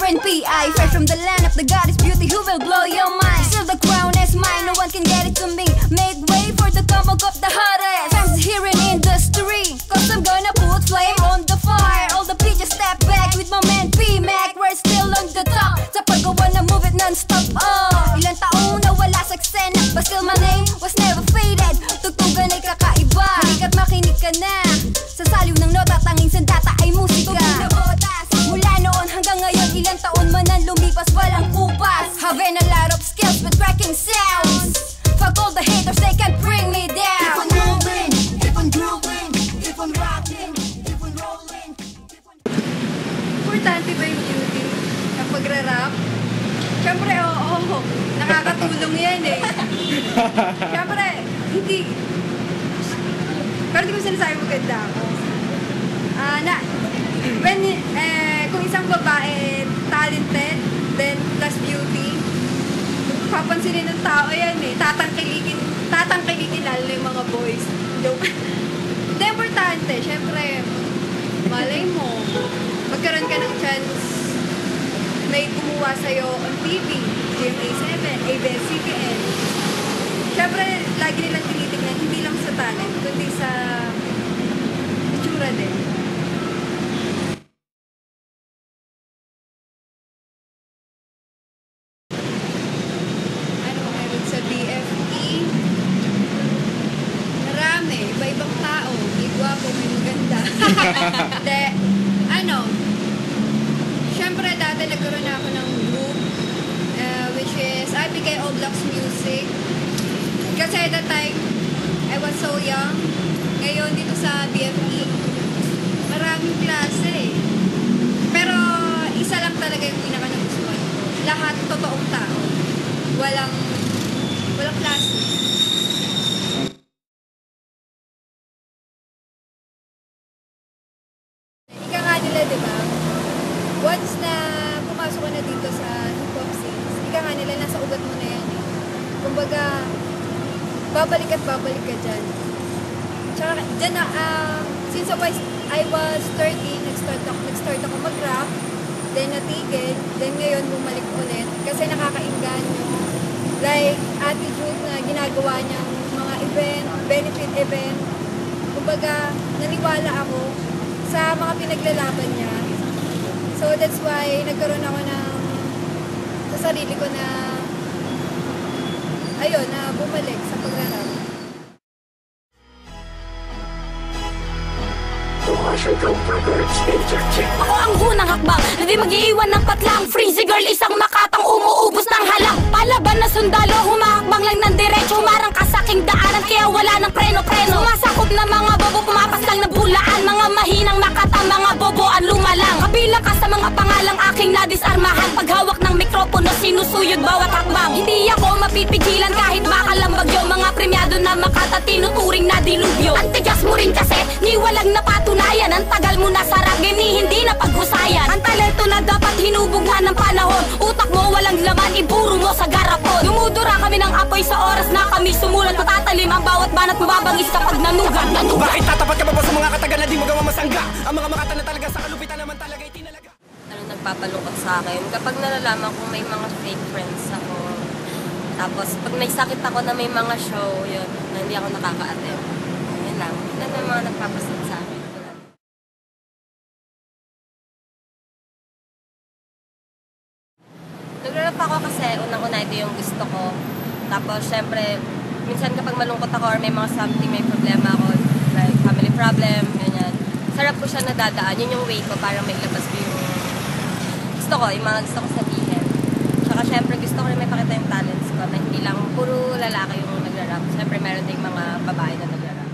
friend P.I. Fresh from the land of the goddess beauty who will blow your mind. Still the crown is mine, no one can get it to me. Make way for the comeback of the hottest fans here in industry, cause I'm gonna put flame on the fire. All the bitches step back with my man P-Mac. We're still on the top, sa paggawa na move it non-stop. Ilang taong nawala sa eksena, but still my name was never faded. Tugtugan ay kakaiba, halika't makinig ka na. Sa saliw ng nota, tanging sandata ay musika. Mula noon hanggang ngayon, ilang taon man ang lumipas, walang kupas. Having a lot of skills with cracking sounds. Fuck all the haters, they can't bring me down. Keep on moving, keep on grooving, keep on rocking, keep on rolling. Importante ba yung beauty ng pagra-rap? Siyempre, oo, nakakatulong yan eh. Siyempre, hindi. Pero di ko sinasabi maganda ako. Kung isang babae talented, then plus beauty, papansinin ng tao yan eh. Tatangkilikin lalo yung mga boys. Joke. Hindi, importante. Siyempre, malay mo, magkaroon ka ng chance may kumuha sa'yo on TV, GMA7, ABS-CBN. Siyempre, lagi nilang tinitignan, hindi lang sa talent, kundi sa itsura din. Ano meron sa BFE? Marami, iba-ibang tao, may gwapo, may maganda. Siyempre dati nagkaroon ako ng group, which is IPK All Blocks Music. Kasi at that time, I was so young. Ngayon dito sa BFE, maraming klase. Pero isa lang talaga yung pinaka nagustuhan ko. Lahat totoong tao. Walang klase. Ika nga nila, diba? Once na pumasok ka na dito sa hip-hop scenes, ika nga nila, nasa ugat mo na yan eh. Kumbaga, babalik at babalik ka dyan. Tsaka, dyan na, since I was 13, nag-start ako mag-rap, then natigil, then ngayon bumalik ulit, kasi nakakainggan yung, like, attitude na ginagawa niyang mga event, benefit event. Kumbaga, naniwala ako sa mga pinaglalaban niya. So that's why nagkaroon ako ng sa sarili ko na ayun, na bumalik sa pagrarap. Ako ang unang hakbang na di mag-iiwan ng patlang. Freezy girl, isang makatang umuubos ng halang. Palaban na sundalo, humahakbang lang ng diretso. Humarang ka sa aking daanan, kaya wala ng preno-preno. Sumasakop na mga bobo, pumapas lang ng bulaan. Mga mahinang makatang, mga bobo ang lumalang. Kabilang ka sa mga pangalang aking nadisarmahan. Paghawak ng mikropono, sinusuyod bawat hakbang. Hindi ako mapipigilan kahit bakal ang bagyo. Mga premyado na makata, tinuturing na dilubyo. Antigas mo rin kasi, ni walang napatunayan. Ang tagal mo na sa rap game, hindi na paghusayan. Ang talento na dapat hinubog na ng panahon. Utak mo walang laman, iburo mo sa garapon. Dumudura kami ng apoy sa oras na kami sumulat. Matatalim ang bawat banat, mababangis kapag nanugan. Bakit tatapat ka ba sa mga katagal na di mo gawa masangga? Ang mga makata na talaga sa kalupitan naman talaga itinalaga. Ano nagpapalungkot sa akin? Kapag nalalaman kong may mga fake friends ako. Tapos pag may sakit ako na may mga show, yun, na hindi ako nakaka-attend. Yun lang. Yun ang mga nagpapasad sa akin. Nag-rap ako kasi unang-una ito yung gusto ko. Tapos syempre, minsan kapag malungkot ako or may mga something, may problema ako, like family problem, ganyan. Sarap ko siya nadadaan. Yun yung way ko para mailabas ko yung gusto ko, yung mga gusto ko sabihin. Tsaka syempre gusto ko rin may pakita yung talents ko na hindi lang puro lalaki yung nagra-rap. Syempre meron ding mga babae na nagra-rap.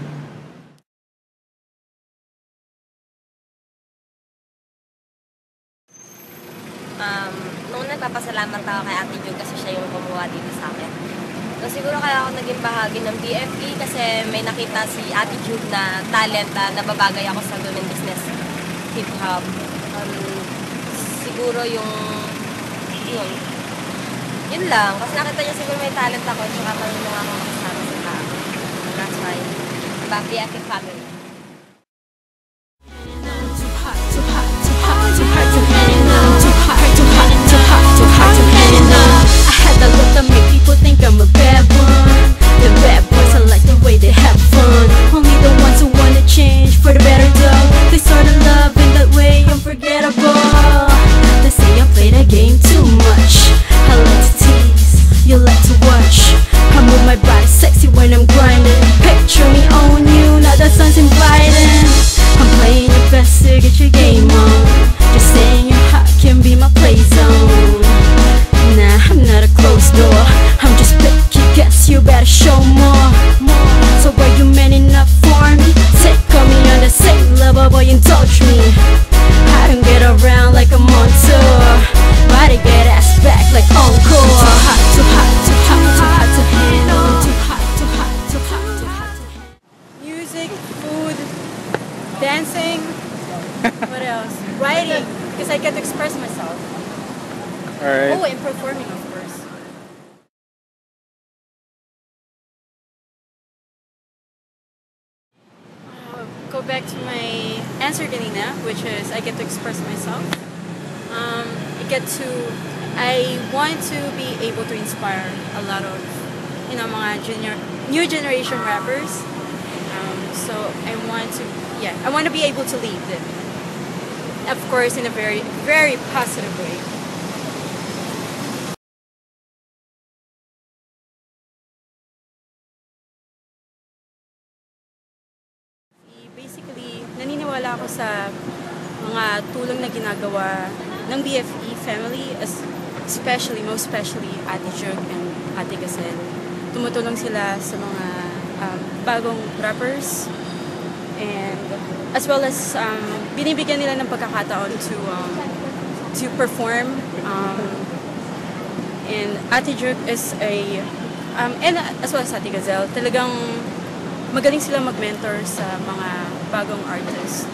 Noong nagpapasalamat ako kay Ate Jug kasi siya yung kumuha dito sa akin. So siguro kaya ako naging bahagi ng BFE kasi may nakita si Ate Jug na talent na nababagay ako sa women business hip-hop. Siguro yun lang. Kasi nakita niya siguro may talent ako at saka marunong ako kasama sa tao. That's why, BFE family. Too hot to handle. Too hot to handle. show more. So were you man enough for me? Take on me on the same level, boy, indulge me. I don't get around like I'm on tour, but I get ass back like encore. Too hot, too hot, too hot, too hot to handle. Too hot, too hot, too hot, too hot to handle. Music, food, dancing, what else? Writing, because I get to express myself. Alright. Oh, and performing, of course. Go back to my answer kanina, which is I get to express myself. I want to be able to inspire a lot of, mga new generation rappers. So I want to be able to lead them. Of course, in a very, very positive way. Basically, naniniwala ako sa mga tulong na ginagawa ng BFE family, most especially Ate Jug and Ate Gazelle. Tumutulong sila sa mga bagong rappers, and as well as binibigyan nila ng pagkakataon to perform. And Ate Jug is and as well as Ate Gazelle, talagang magaling sila mag-mentor sa mga bagong artists.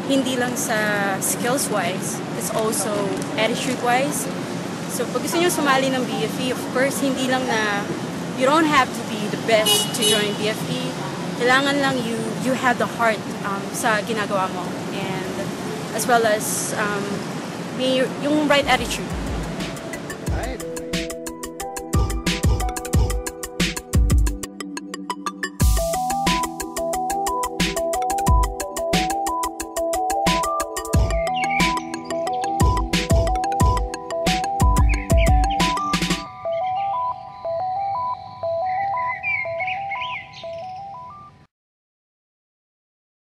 Hindi lang sa skills-wise, it's also attitude-wise. So pag gusto nyo sumali ng BFE, of course, hindi lang na you don't have to be the best to join BFE. Kailangan lang you have the heart sa ginagawa mo, and as well as yung right attitude. Alright.